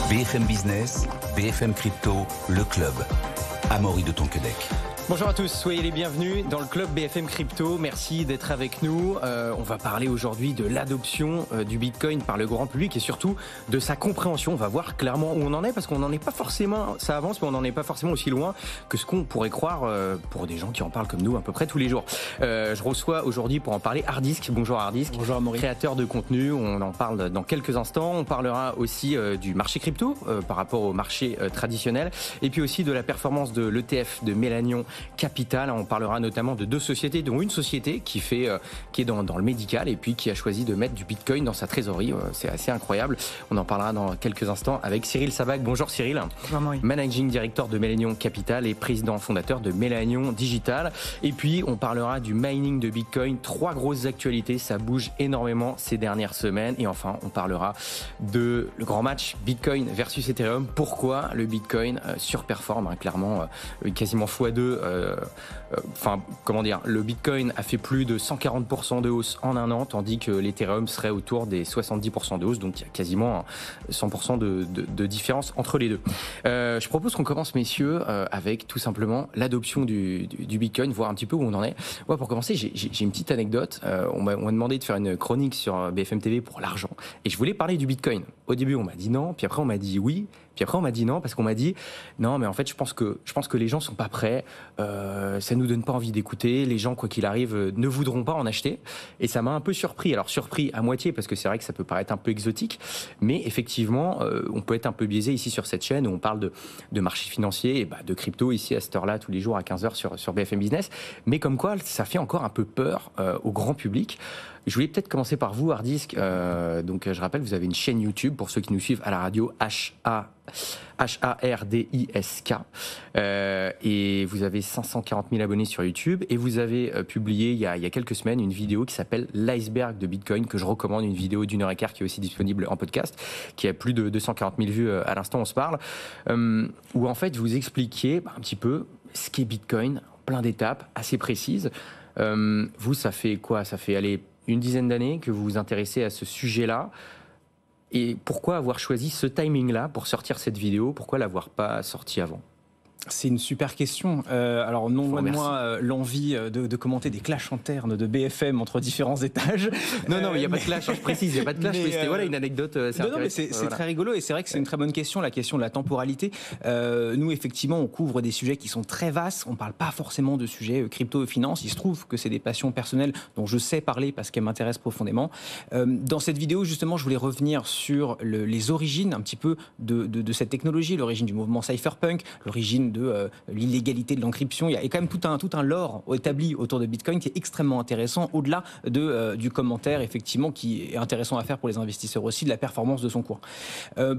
BFM Business, BFM Crypto, le club. Amaury de Tonquédec. Bonjour à tous, soyez les bienvenus dans le club BFM Crypto. Merci d'être avec nous. On va parler aujourd'hui de l'adoption du Bitcoin par le grand public et surtout de sa compréhension. On va voir clairement où on en est parce qu'on n'en est pas forcément, ça avance, mais on n'en est pas forcément aussi loin que ce qu'on pourrait croire pour des gens qui en parlent comme nous à peu près tous les jours. Je reçois aujourd'hui pour en parler Hardisk. Bonjour Hardisk. Bonjour Amaury. Créateur de contenu, on en parle dans quelques instants. On parlera aussi du marché crypto par rapport au marché traditionnel et puis aussi de la performance de l'ETF de Mélanion Capital. On parlera notamment de deux sociétés, dont une société qui est dans le médical et puis qui a choisi de mettre du Bitcoin dans sa trésorerie. C'est assez incroyable. On en parlera dans quelques instants avec Cyril Sabac. Bonjour Cyril. Bonjour. Managing Director de Mélanion Capital et président fondateur de Mélanion Digital. Et puis on parlera du mining de Bitcoin. 3 grosses actualités, ça bouge énormément ces dernières semaines. Et enfin, on parlera de le grand match Bitcoin versus Ethereum. Pourquoi le Bitcoin surperforme, clairement, quasiment x2. Le Bitcoin a fait plus de 140% de hausse en un an, tandis que l'Ethereum serait autour des 70% de hausse, donc il y a quasiment 100% de différence entre les deux. Je propose qu'on commence, messieurs, avec tout simplement l'adoption du Bitcoin, voir un petit peu où on en est. Moi, pour commencer, j'ai une petite anecdote. On m'a demandé de faire une chronique sur BFM TV pour l'argent, et je voulais parler du Bitcoin. Au début, on m'a dit non, puis après on m'a dit oui. Puis après, on m'a dit non, parce qu'on m'a dit non, mais en fait, je pense que les gens sont pas prêts. Ça nous donne pas envie d'écouter. Les gens, quoi qu'il arrive, ne voudront pas en acheter. Et ça m'a un peu surpris. Alors, surpris à moitié, parce que c'est vrai que ça peut paraître un peu exotique. Mais effectivement, on peut être un peu biaisé ici sur cette chaîne où on parle de marché financier et de crypto ici à cette heure-là, tous les jours à 15h sur BFM Business. Mais comme quoi, ça fait encore un peu peur au grand public. Je voulais peut-être commencer par vous, Hardisk. Donc, je rappelle, vous avez une chaîne YouTube pour ceux qui nous suivent à la radio, Hardisk. Et vous avez 540 000 abonnés sur YouTube. Et vous avez publié il y a quelques semaines une vidéo qui s'appelle L'iceberg de Bitcoin, que je recommande, une vidéo d'1h15 qui est aussi disponible en podcast, qui a plus de 240 000 vues à l'instant où on se parle, où en fait vous expliquiez un petit peu ce qu'est Bitcoin, plein d'étapes assez précises. Vous, ça fait quoi? Ça fait une dizaine d'années que vous vous intéressez à ce sujet-là. Et pourquoi avoir choisi ce timing-là pour sortir cette vidéo? Pourquoi l'avoir pas sorti avant? C'est une super question. Alors non loin de moi l'envie de commenter des clashs internes de BFM entre différents étages. Non, il n'y a pas de clash, je précise, il n'y a pas de clash, mais c'était une anecdote assez intéressante. Non, mais c'est très rigolo et c'est vrai que c'est une très bonne question, la question de la temporalité. Nous, effectivement, on couvre des sujets qui sont très vastes. On ne parle pas forcément de sujets crypto et finance. Il se trouve que c'est des passions personnelles dont je sais parler parce qu'elles m'intéressent profondément. Dans cette vidéo, justement, je voulais revenir sur les origines un petit peu de cette technologie, l'origine du mouvement cypherpunk, l'origine de l'illégalité de l'encryption. Il y a quand même tout un lore établi autour de Bitcoin qui est extrêmement intéressant, au-delà du commentaire, effectivement, qui est intéressant à faire pour les investisseurs aussi, de la performance de son cours.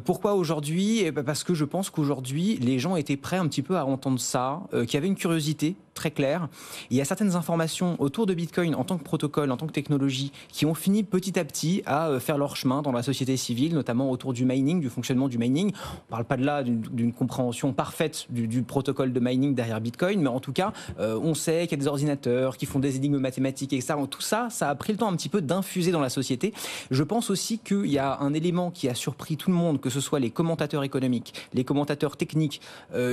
Pourquoi aujourd'hui? Parce que je pense qu'aujourd'hui, les gens étaient prêts un petit peu à entendre ça, qu'il y avait une curiosité très claire. Il y a certaines informations autour de Bitcoin en tant que protocole, en tant que technologie, qui ont fini petit à petit à faire leur chemin dans la société civile, notamment autour du mining, du fonctionnement du mining. On ne parle pas de là d'une compréhension parfaite du protocole de mining derrière Bitcoin, mais en tout cas, on sait qu'il y a des ordinateurs qui font des énigmes mathématiques, etc. Tout ça, ça a pris le temps un petit peu d'infuser dans la société. Je pense aussi qu'il y a un élément qui a surpris tout le monde, que ce soit les commentateurs économiques, les commentateurs techniques,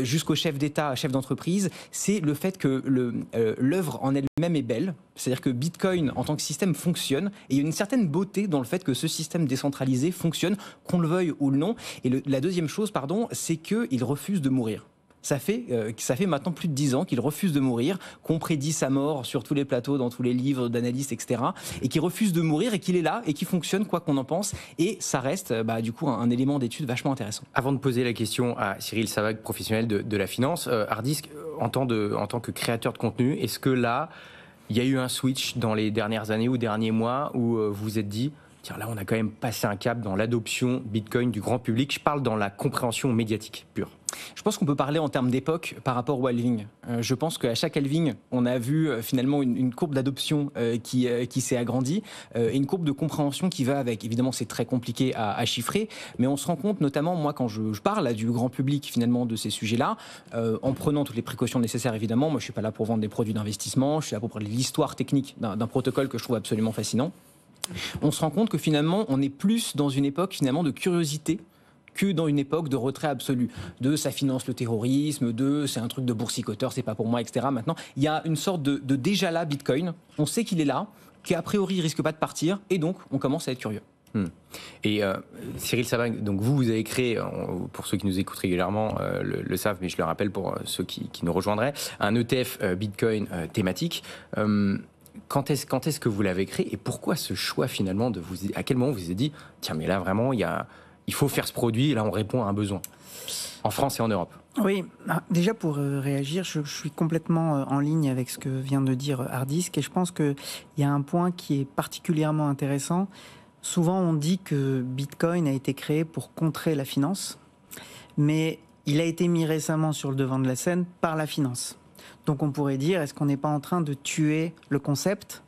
jusqu'aux chefs d'État, chefs d'entreprise, c'est le fait que l'œuvre en elle-même est belle. C'est-à-dire que Bitcoin, en tant que système, fonctionne. Et il y a une certaine beauté dans le fait que ce système décentralisé fonctionne, qu'on le veuille ou non. Et la deuxième chose, c'est qu'il refuse de mourir. Ça fait maintenant plus de 10 ans qu'il refuse de mourir, qu'on prédit sa mort sur tous les plateaux, dans tous les livres d'analystes, etc. Et qu'il refuse de mourir et qu'il est là et qu'il fonctionne quoi qu'on en pense. Et ça reste du coup un élément d'étude vachement intéressant. Avant de poser la question à Cyril Sabac, professionnel de la finance, Hardisk, en tant que créateur de contenu, est-ce que là, il y a eu un switch dans les dernières années ou derniers mois où vous vous êtes dit tiens, là, on a quand même passé un cap dans l'adoption Bitcoin du grand public. Je parle dans la compréhension médiatique pure. Je pense qu'on peut parler en termes d'époque par rapport au halving. Je pense qu'à chaque halving, on a vu finalement une courbe d'adoption qui s'est agrandie et une courbe de compréhension qui va avec. Évidemment, c'est très compliqué à chiffrer, mais on se rend compte, notamment moi, quand je parle du grand public finalement de ces sujets-là, en prenant toutes les précautions nécessaires, évidemment. Moi, je suis pas là pour vendre des produits d'investissement, je suis là pour parler de l'histoire technique d'un protocole que je trouve absolument fascinant. On se rend compte que finalement, on est plus dans une époque finalement de curiosité que dans une époque de retrait absolu, de ça finance le terrorisme, de c'est un truc de boursicoteur, c'est pas pour moi, etc. Maintenant, il y a une sorte de déjà là Bitcoin, on sait qu'il est là, qu'a priori il risque pas de partir, et donc on commence à être curieux. Et Cyril Sabag, donc vous avez créé, pour ceux qui nous écoutent régulièrement le savent, mais je le rappelle pour ceux qui nous rejoindraient, un ETF Bitcoin thématique. Quand est-ce que vous l'avez créé et pourquoi ce choix finalement à quel moment vous vous êtes dit tiens mais là vraiment il faut faire ce produit, là on répond à un besoin en France et en Europe? Oui, déjà pour réagir, je suis complètement en ligne avec ce que vient de dire Hardisk et je pense qu'il y a un point qui est particulièrement intéressant. Souvent, on dit que Bitcoin a été créé pour contrer la finance, mais il a été mis récemment sur le devant de la scène par la finance. Donc on pourrait dire, est-ce qu'on n'est pas en train de tuer le concept ?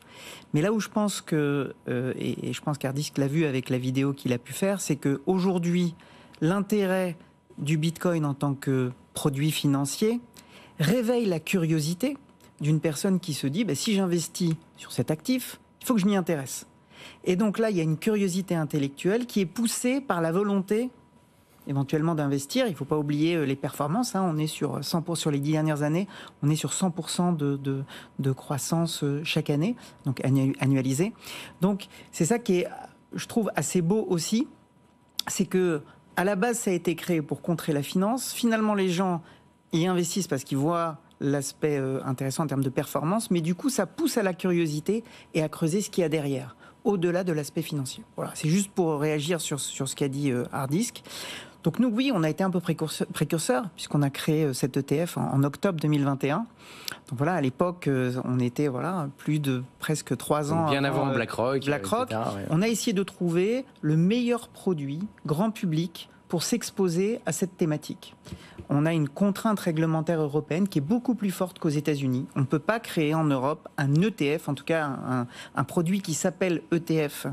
Mais là où je pense que, et je pense qu'Hardisk l'a vu avec la vidéo qu'il a pu faire, c'est qu'aujourd'hui, l'intérêt du Bitcoin en tant que produit financier réveille la curiosité d'une personne qui se dit, si j'investis sur cet actif, il faut que je m'y intéresse. Et donc là, il y a une curiosité intellectuelle qui est poussée par la volonté éventuellement d'investir. Il ne faut pas oublier les performances. On est sur 100% sur les 10 dernières années. On est sur 100% de croissance chaque année, donc annualisée. Donc c'est ça qui est, je trouve, assez beau aussi. C'est que à la base, ça a été créé pour contrer la finance. Finalement, les gens y investissent parce qu'ils voient l'aspect intéressant en termes de performance. Mais du coup, ça pousse à la curiosité et à creuser ce qu'il y a derrière, au-delà de l'aspect financier. Voilà, c'est juste pour réagir sur ce qu'a dit Hardisk. Donc nous, oui, on a été un peu précurseurs, puisqu'on a créé cet ETF en octobre 2021. Donc voilà, à l'époque, on était plus de presque 3 ans bien avant BlackRock. etc., ouais. On a essayé de trouver le meilleur produit grand public pour s'exposer à cette thématique. On a une contrainte réglementaire européenne qui est beaucoup plus forte qu'aux États-Unis. On ne peut pas créer en Europe un ETF, en tout cas un produit qui s'appelle ETF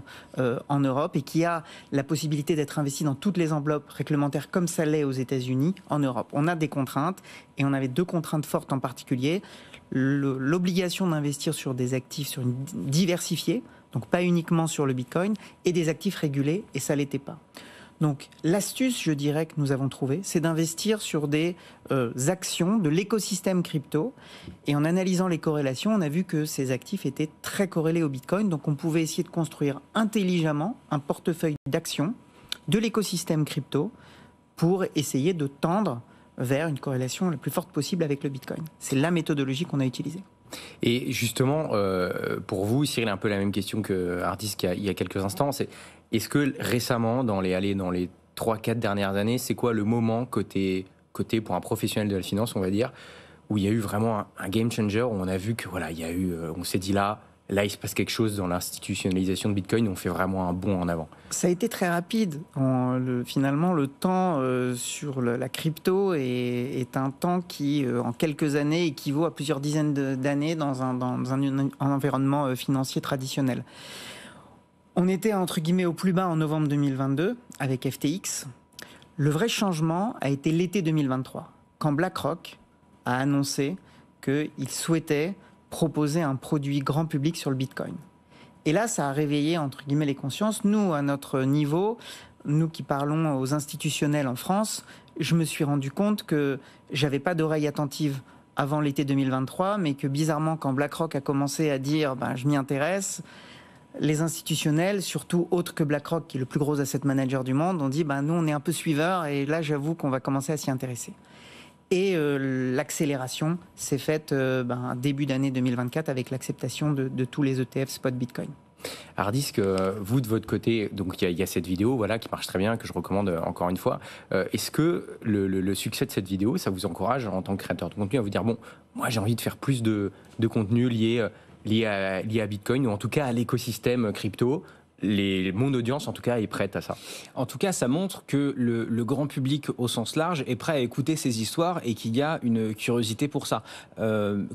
en Europe et qui a la possibilité d'être investi dans toutes les enveloppes réglementaires comme ça l'est aux États-Unis en Europe. On a des contraintes et on avait 2 contraintes fortes en particulier. L'obligation d'investir sur des actifs diversifiés, donc pas uniquement sur le Bitcoin, et des actifs régulés, et ça ne l'était pas. Donc l'astuce, je dirais, que nous avons trouvée, c'est d'investir sur des actions de l'écosystème crypto. Et en analysant les corrélations, on a vu que ces actifs étaient très corrélés au Bitcoin. Donc on pouvait essayer de construire intelligemment un portefeuille d'actions de l'écosystème crypto pour essayer de tendre vers une corrélation la plus forte possible avec le Bitcoin. C'est la méthodologie qu'on a utilisée. Et justement, pour vous, Cyril, un peu la même question que Hardisk il y a quelques instants, est-ce que récemment, dans les 3-4 dernières années, c'est quoi le moment côté pour un professionnel de la finance, on va dire, où il y a eu vraiment un game changer, où on a vu que on s'est dit là il se passe quelque chose dans l'institutionnalisation de Bitcoin, on fait vraiment un bond en avant. Ça a été très rapide. Finalement, le temps sur la crypto est un temps qui, en quelques années, équivaut à plusieurs dizaines d'années dans un environnement financier traditionnel. On était, entre guillemets, au plus bas en novembre 2022 avec FTX. Le vrai changement a été l'été 2023, quand BlackRock a annoncé qu'il souhaitait proposer un produit grand public sur le Bitcoin. Et là, ça a réveillé, entre guillemets, les consciences. Nous, à notre niveau, nous qui parlons aux institutionnels en France, je me suis rendu compte que j'avais pas d'oreille attentive avant l'été 2023, mais que bizarrement, quand BlackRock a commencé à dire « je m'y intéresse », les institutionnels, surtout autres que BlackRock, qui est le plus gros asset manager du monde, ont dit nous, on est un peu suiveurs, et là, j'avoue qu'on va commencer à s'y intéresser. Et l'accélération s'est faite début d'année 2024 avec l'acceptation de tous les ETF spot Bitcoin. Hardisk, vous de votre côté, donc il y a cette vidéo qui marche très bien, que je recommande encore une fois. Est-ce que le succès de cette vidéo, ça vous encourage en tant que créateur de contenu à vous dire moi j'ai envie de faire plus de contenu lié à Bitcoin, ou en tout cas à l'écosystème crypto? Mon audience, en tout cas, est prête à ça. En tout cas, ça montre que le grand public, au sens large, est prêt à écouter ces histoires et qu'il y a une curiosité pour ça.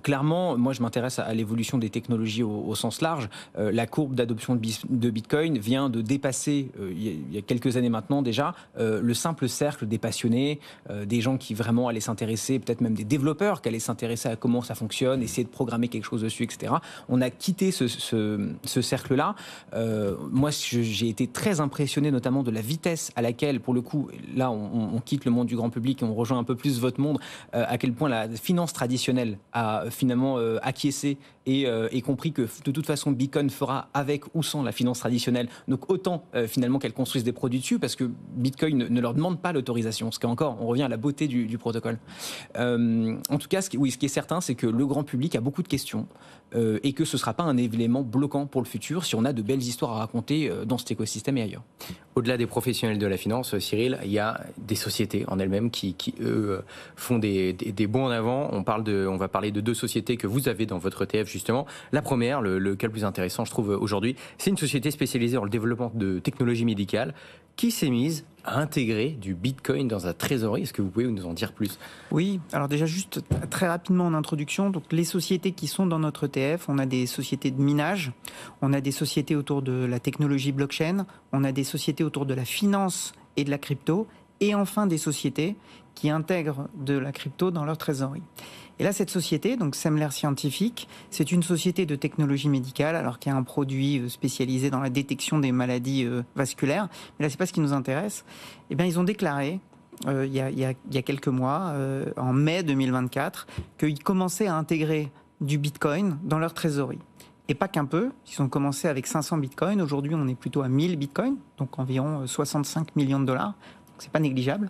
Clairement, moi, je m'intéresse à l'évolution des technologies au sens large. La courbe d'adoption de Bitcoin vient de dépasser, il y a quelques années maintenant déjà, le simple cercle des passionnés, des gens qui vraiment allaient s'intéresser, peut-être même des développeurs qui allaient s'intéresser à comment ça fonctionne, essayer de programmer quelque chose dessus, etc. On a quitté ce cercle-là. moi, j'ai été très impressionné notamment de la vitesse à laquelle, pour le coup, là, on quitte le monde du grand public et on rejoint un peu plus votre monde, à quel point la finance traditionnelle a finalement acquiescé et compris que de toute façon, Bitcoin fera avec ou sans la finance traditionnelle. Donc autant finalement qu'elles construisent des produits dessus, parce que Bitcoin ne leur demande pas l'autorisation. Ce qui est encore, on revient à la beauté du protocole. En tout cas, ce qui est certain, c'est que le grand public a beaucoup de questions et que ce ne sera pas un élément bloquant pour le futur si on a de belles histoires à raconter dans cet écosystème et ailleurs. Au-delà des professionnels de la finance, Cyril, il y a des sociétés en elles-mêmes qui eux, font des bons en avant. On va parler de 2 sociétés que vous avez dans votre ETF, justement. La première, le cas le plus intéressant, je trouve, aujourd'hui, c'est une société spécialisée dans le développement de technologies médicales qui s'est mise à intégrer du Bitcoin dans sa trésorerie. Est-ce que vous pouvez nous en dire plus ? Oui, alors déjà juste très rapidement en introduction, donc les sociétés qui sont dans notre ETF, on a des sociétés de minage, on a des sociétés autour de la technologie blockchain, on a des sociétés autour de la finance et de la crypto, et enfin des sociétés qui intègrent de la crypto dans leur trésorerie. Et là, cette société, donc Semler Scientific, c'est une société de technologie médicale, alors qu'il y a un produit spécialisé dans la détection des maladies vasculaires. Mais là, c'est pas ce qui nous intéresse. Eh bien, ils ont déclaré il y a quelques mois, en mai 2024, qu'ils commençaient à intégrer du Bitcoin dans leur trésorerie. Et pas qu'un peu, ils ont commencé avec 500 Bitcoins. Aujourd'hui, on est plutôt à 1000 Bitcoins, donc environ 65 millions de dollars. Donc, c'est pas négligeable.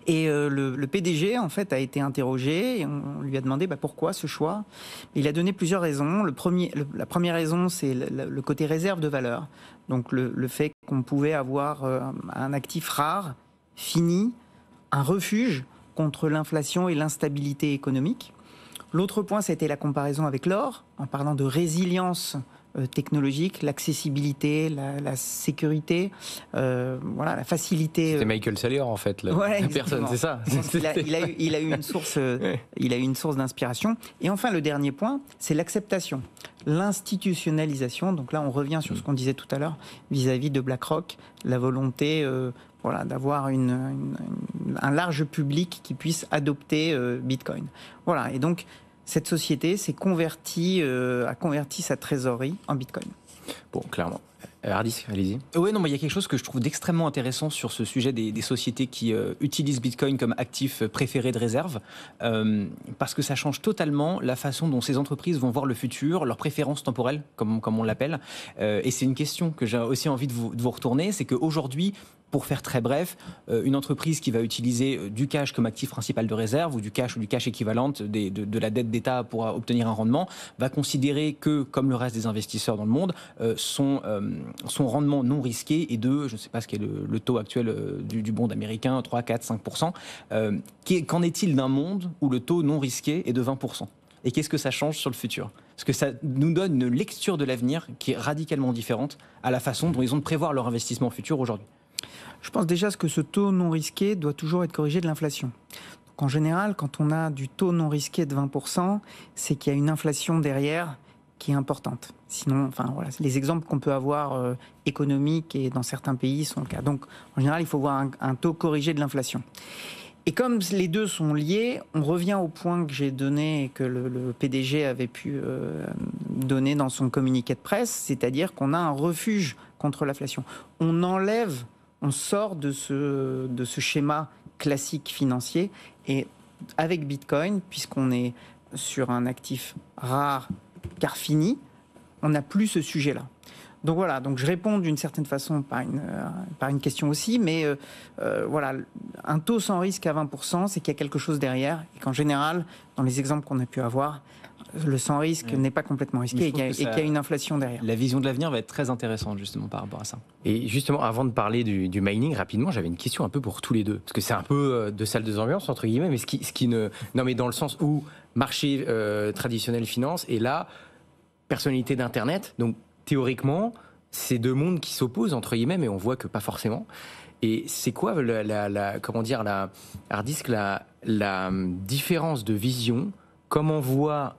Et le PDG, en fait, a été interrogé et on lui a demandé pourquoi ce choix. Il a donné plusieurs raisons. La première raison, c'est le côté réserve de valeur. Donc, le fait qu'on pouvait avoir un actif rare, fini, un refuge contre l'inflation et l'instabilité économique. L'autre point, c'était la comparaison avec l'or, en parlant de résilience technologique, l'accessibilité, la sécurité, la facilité. C'était Michael Saylor en fait, la personne, c'est ça. Il a eu une source, il a eu une source d'inspiration. Et enfin, le dernier point, c'est l'acceptation, l'institutionnalisation. Donc là, on revient sur ce qu'on disait tout à l'heure vis-à-vis de BlackRock, la volonté, d'avoir un large public qui puisse adopter Bitcoin. Voilà. Et donc, cette société a converti sa trésorerie en Bitcoin. Bon, clairement. Hardisk, allez-y. Oui, non, mais il y a quelque chose que je trouve d'extrêmement intéressant sur ce sujet des sociétés qui utilisent Bitcoin comme actif préféré de réserve, parce que ça change totalement la façon dont ces entreprises vont voir le futur, leurs préférences temporelles, comme on l'appelle. Et c'est une question que j'ai aussi envie de vous retourner, c'est qu'aujourd'hui, pour faire très bref, une entreprise qui va utiliser du cash comme actif principal de réserve ou du cash équivalente de la dette d'État pour obtenir un rendement, va considérer que, comme le reste des investisseurs dans le monde, son rendement non risqué est de, je ne sais pas ce qu'est le taux actuel du bond américain, 3, 4, 5%. Qu'en est-il d'un monde où le taux non risqué est de 20% ? Et qu'est-ce que ça change sur le futur ? Parce que ça nous donne une lecture de l'avenir qui est radicalement différente à la façon dont ils ont de prévoir leur investissement futur aujourd'hui. Je pense déjà que ce taux non risqué doit toujours être corrigé de l'inflation. Donc en général, quand on a du taux non risqué de 20%, c'est qu'il y a une inflation derrière qui est importante. Sinon, les exemples qu'on peut avoir économiques et dans certains pays sont le cas. Donc en général, il faut voir un taux corrigé de l'inflation. Et comme les deux sont liés, on revient au point que j'ai donné et que le PDG avait pu donner dans son communiqué de presse, c'est-à-dire qu'on a un refuge contre l'inflation. On sort de ce schéma classique financier et avec Bitcoin, puisqu'on est sur un actif rare car fini, on n'a plus ce sujet-là. Donc voilà, donc je réponds d'une certaine façon par une question aussi, mais un taux sans risque à 20%, c'est qu'il y a quelque chose derrière et qu'en général, dans les exemples qu'on a pu avoir, le sans risque n'est pas complètement risqué et qu'il y a une inflation derrière. La vision de l'avenir va être très intéressante justement par rapport à ça. Et justement, avant de parler du mining, rapidement, j'avais une question un peu pour tous les deux. Parce que c'est un peu de salle de ambiance, entre guillemets, mais ce qui ne... Non, mais dans le sens où marché traditionnel finance, et là, personnalité d'Internet, donc théoriquement, c'est deux mondes qui s'opposent, entre guillemets, mais on voit que pas forcément. Et c'est quoi Hardisk, la différence de vision? Comment voit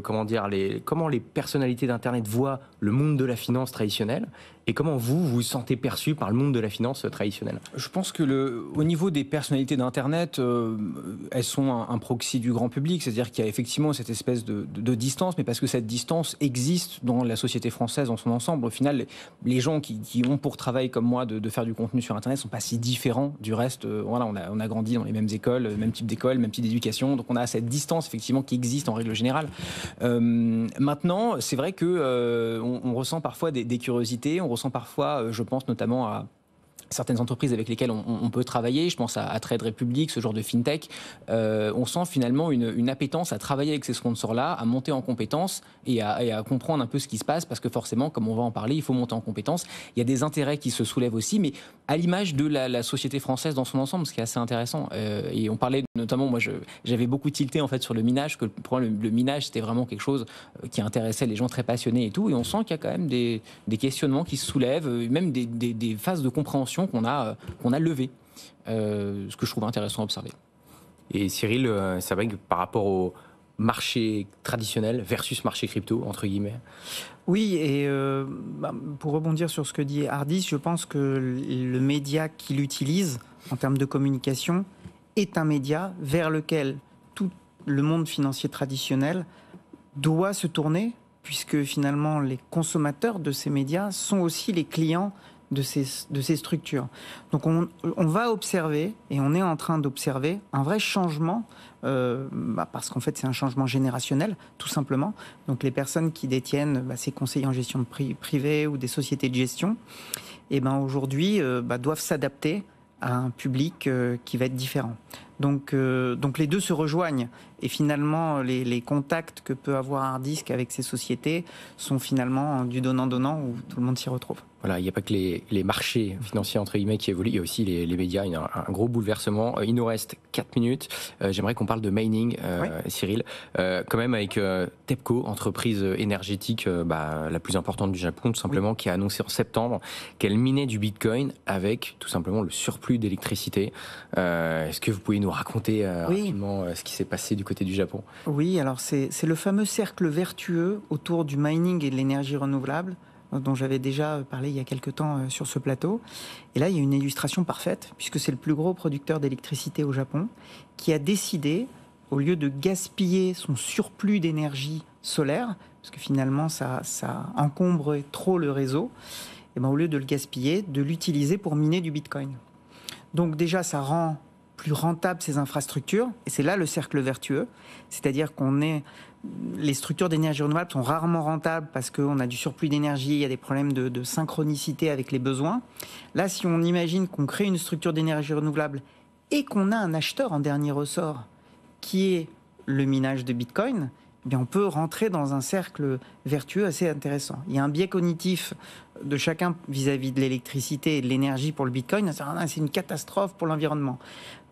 comment les personnalités d'Internet voient le monde de la finance traditionnelle et comment vous vous sentez perçu par le monde de la finance traditionnelle? Je pense que au niveau des personnalités d'Internet, elles sont un proxy du grand public, c'est-à-dire qu'il y a effectivement cette espèce de distance, mais parce que cette distance existe dans la société française dans son ensemble. Au final, les gens qui ont pour travail comme moi de faire du contenu sur Internet ne sont pas si différents du reste. Voilà, on a grandi dans les mêmes écoles, même type d'école, même type d'éducation, donc on a cette distance effectivement qui existe en règle générale. Maintenant, c'est vrai que on ressent parfois des curiosités, on ressent parfois, je pense notamment à certaines entreprises avec lesquelles on peut travailler, je pense à Trade Republic, ce genre de fintech, on sent finalement une appétence à travailler avec ces sponsors-là, à monter en compétences et à comprendre un peu ce qui se passe, parce que forcément, comme on va en parler, il faut monter en compétences. Il y a des intérêts qui se soulèvent aussi, mais à l'image de la société française dans son ensemble, ce qui est assez intéressant. Et on parlait notamment, moi j'avais beaucoup tilté en fait sur le minage, que le minage c'était vraiment quelque chose qui intéressait les gens très passionnés et tout, et on sent qu'il y a quand même des questionnements qui se soulèvent, même des phases de compréhension qu'on a levées, ce que je trouve intéressant à observer. Et Cyril, c'est vrai que par rapport au marché traditionnel versus marché crypto, entre guillemets. Oui, et pour rebondir sur ce que dit Hardis, je pense que le média qu'il utilise en termes de communication est un média vers lequel tout le monde financier traditionnel doit se tourner, puisque finalement les consommateurs de ces médias sont aussi les clients de ces structures. Donc on va observer, et on est en train d'observer, un vrai changement, parce qu'en fait c'est un changement générationnel, tout simplement. Donc les personnes qui détiennent ces conseillers en gestion privée ou des sociétés de gestion, et aujourd'hui doivent s'adapter à un public qui va être différent. Donc les deux se rejoignent, et finalement les contacts que peut avoir Hardisk avec ces sociétés sont finalement du donnant-donnant, où tout le monde s'y retrouve. Voilà, il n'y a pas que les marchés financiers entre guillemets qui évoluent, il y a aussi les médias, il y a un gros bouleversement. Il nous reste 4 minutes, j'aimerais qu'on parle de mining, oui. Cyril, quand même avec TEPCO, entreprise énergétique la plus importante du Japon, tout simplement, oui. Qui a annoncé en septembre qu'elle minait du Bitcoin avec tout simplement le surplus d'électricité. Est-ce que vous pouvez nous raconter rapidement ce qui s'est passé du côté du Japon? Oui, alors c'est le fameux cercle vertueux autour du mining et de l'énergie renouvelable, dont j'avais déjà parlé il y a quelques temps sur ce plateau. Et là, il y a une illustration parfaite, puisque c'est le plus gros producteur d'électricité au Japon, qui a décidé, au lieu de gaspiller son surplus d'énergie solaire, parce que finalement, ça encombre trop le réseau, et au lieu de le gaspiller, de l'utiliser pour miner du Bitcoin. Donc déjà, ça rend plus rentable ces infrastructures, et c'est là le cercle vertueux, c'est-à-dire les structures d'énergie renouvelable sont rarement rentables parce qu'on a du surplus d'énergie, il y a des problèmes de synchronicité avec les besoins. Là, si on imagine qu'on crée une structure d'énergie renouvelable et qu'on a un acheteur en dernier ressort qui est le minage de Bitcoin, eh bien on peut rentrer dans un cercle vertueux assez intéressant. Il y a un biais cognitif de chacun vis-à-vis de l'électricité et de l'énergie pour le Bitcoin, c'est une catastrophe pour l'environnement.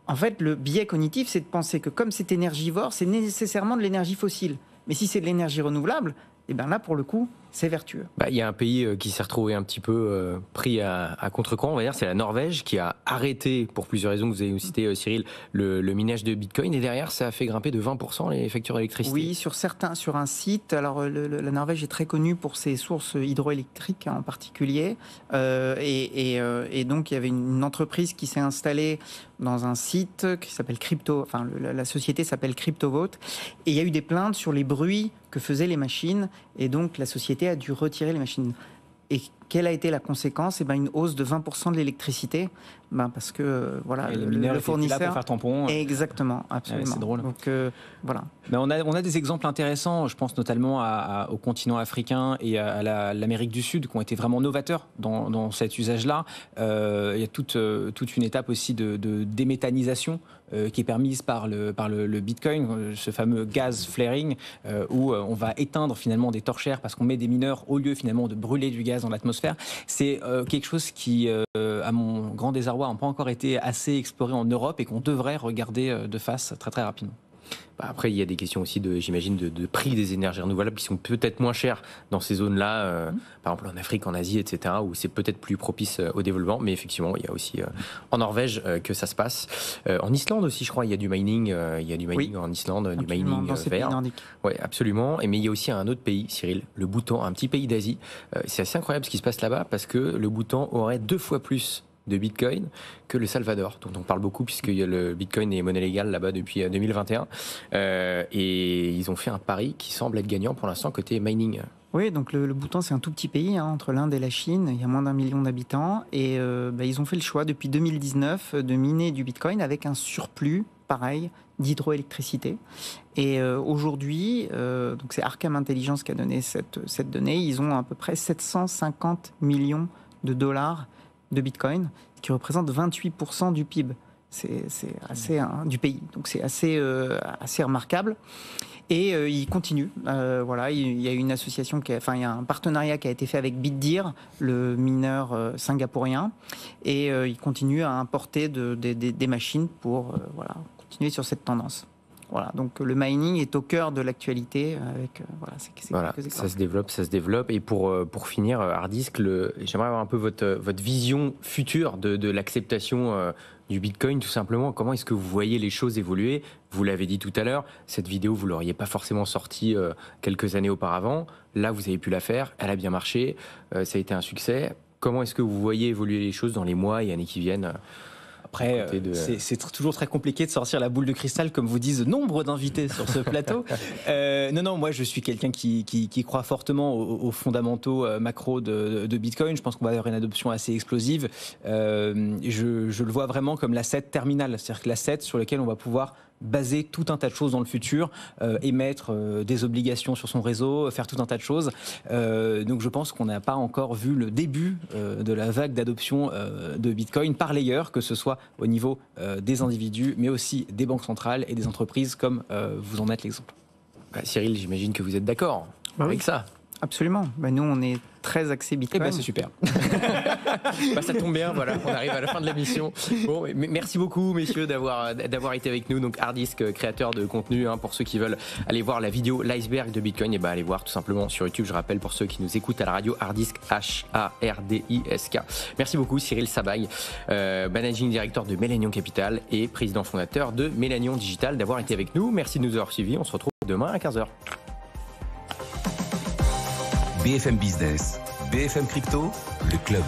En fait, le biais cognitif, c'est de penser que comme c'est énergivore, c'est nécessairement de l'énergie fossile. Mais si c'est de l'énergie renouvelable, et bien là, pour le coup, c'est vertueux. Il y a un pays qui s'est retrouvé un petit peu pris à contre-courant, on va dire, c'est la Norvège, qui a arrêté, pour plusieurs raisons que vous avez cité, Cyril, le minage de Bitcoin, et derrière, ça a fait grimper de 20% les factures d'électricité. Oui, sur un site. Alors, la Norvège est très connue pour ses sources hydroélectriques en particulier, et donc il y avait une entreprise qui s'est installée dans un site qui s'appelle la société s'appelle CryptoVote, et il y a eu des plaintes sur les bruits que faisaient les machines, et donc la société a dû retirer les machines. Et quelle a été la conséquence? Une hausse de 20% de l'électricité, parce que le fournisseur là pour faire tampon. Exactement, absolument. Ouais, c'est drôle. Donc voilà. Mais on a des exemples intéressants. Je pense notamment au continent africain et à l'Amérique du Sud qui ont été vraiment novateurs dans cet usage-là. Il y a toute une étape aussi de déméthanisation qui est permise par le Bitcoin, ce fameux gas flaring, où on va éteindre finalement des torchères parce qu'on met des mineurs au lieu finalement de brûler du gaz dans l'atmosphère. C'est quelque chose qui, à mon grand désarroi, n'a pas encore été assez exploré en Europe et qu'on devrait regarder de face très très rapidement. Après, il y a des questions aussi, j'imagine, de prix des énergies renouvelables qui sont peut-être moins chères dans ces zones-là, par exemple en Afrique, en Asie, etc., où c'est peut-être plus propice au développement. Mais effectivement, il y a aussi en Norvège que ça se passe. En Islande aussi, je crois, il y a du mining. En Islande, du mining dans ces pays vert. nordiques. Oui, absolument. Mais il y a aussi un autre pays, Cyril, le Bhoutan, un petit pays d'Asie. C'est assez incroyable ce qui se passe là-bas parce que le Bhoutan aurait 2 fois plus de Bitcoin que le Salvador, dont on parle beaucoup puisque le Bitcoin est monnaie légale là-bas depuis 2021. Et ils ont fait un pari qui semble être gagnant pour l'instant côté mining. Oui, donc le Bhoutan, c'est un tout petit pays entre l'Inde et la Chine. Il y a moins d'1 million d'habitants. Et ils ont fait le choix depuis 2019 de miner du Bitcoin avec un surplus, pareil, d'hydroélectricité. Et aujourd'hui, donc c'est Arkham Intelligence qui a donné cette donnée, ils ont à peu près 750 millions de dollars de Bitcoin, ce qui représente 28% du PIB. C'est assez du pays. Donc c'est assez remarquable. Et il continue. Voilà, il y a une association il y a un partenariat qui a été fait avec Bitdeer, le mineur singapourien, et il continue à importer des machines pour continuer sur cette tendance. Voilà, donc le mining est au cœur de l'actualité. Ça se développe. Et pour finir, Hardisk, j'aimerais avoir un peu votre vision future de l'acceptation du Bitcoin, tout simplement. Comment est-ce que vous voyez les choses évoluer? Vous l'avez dit tout à l'heure, cette vidéo, vous ne l'auriez pas forcément sortie quelques années auparavant. Là, vous avez pu la faire, elle a bien marché, ça a été un succès. Comment est-ce que vous voyez évoluer les choses dans les mois et années qui viennent? Après, c'est toujours très compliqué de sortir la boule de cristal, comme vous disent nombre d'invités sur ce plateau. Non, moi je suis quelqu'un qui croit fortement aux fondamentaux macro de Bitcoin. Je pense qu'on va avoir une adoption assez explosive. Je le vois vraiment comme l'asset terminal, c'est-à-dire que l'asset sur lequel on va pouvoir baser tout un tas de choses dans le futur, émettre des obligations sur son réseau, faire tout un tas de choses. Donc je pense qu'on n'a pas encore vu le début de la vague d'adoption de Bitcoin par layer, que ce soit au niveau des individus, mais aussi des banques centrales et des entreprises, comme vous en êtes l'exemple. Cyril, j'imagine que vous êtes d'accord avec ça. Absolument. Nous, on est très axé Bitcoin. C'est super. Ça tombe bien, voilà, on arrive à la fin de l'émission. Bon, merci beaucoup, messieurs, d'avoir été avec nous. Donc, Hardisk, créateur de contenu, pour ceux qui veulent aller voir la vidéo l'iceberg de Bitcoin, allez voir tout simplement sur YouTube. Je rappelle pour ceux qui nous écoutent à la radio, Hardisk, Hardisk. Merci beaucoup, Cyril Sabag, managing director de Millennium Capital et président fondateur de Millennium Digital, d'avoir été avec nous. Merci de nous avoir suivis. On se retrouve demain à 15h. BFM Business, BFM Crypto, le club.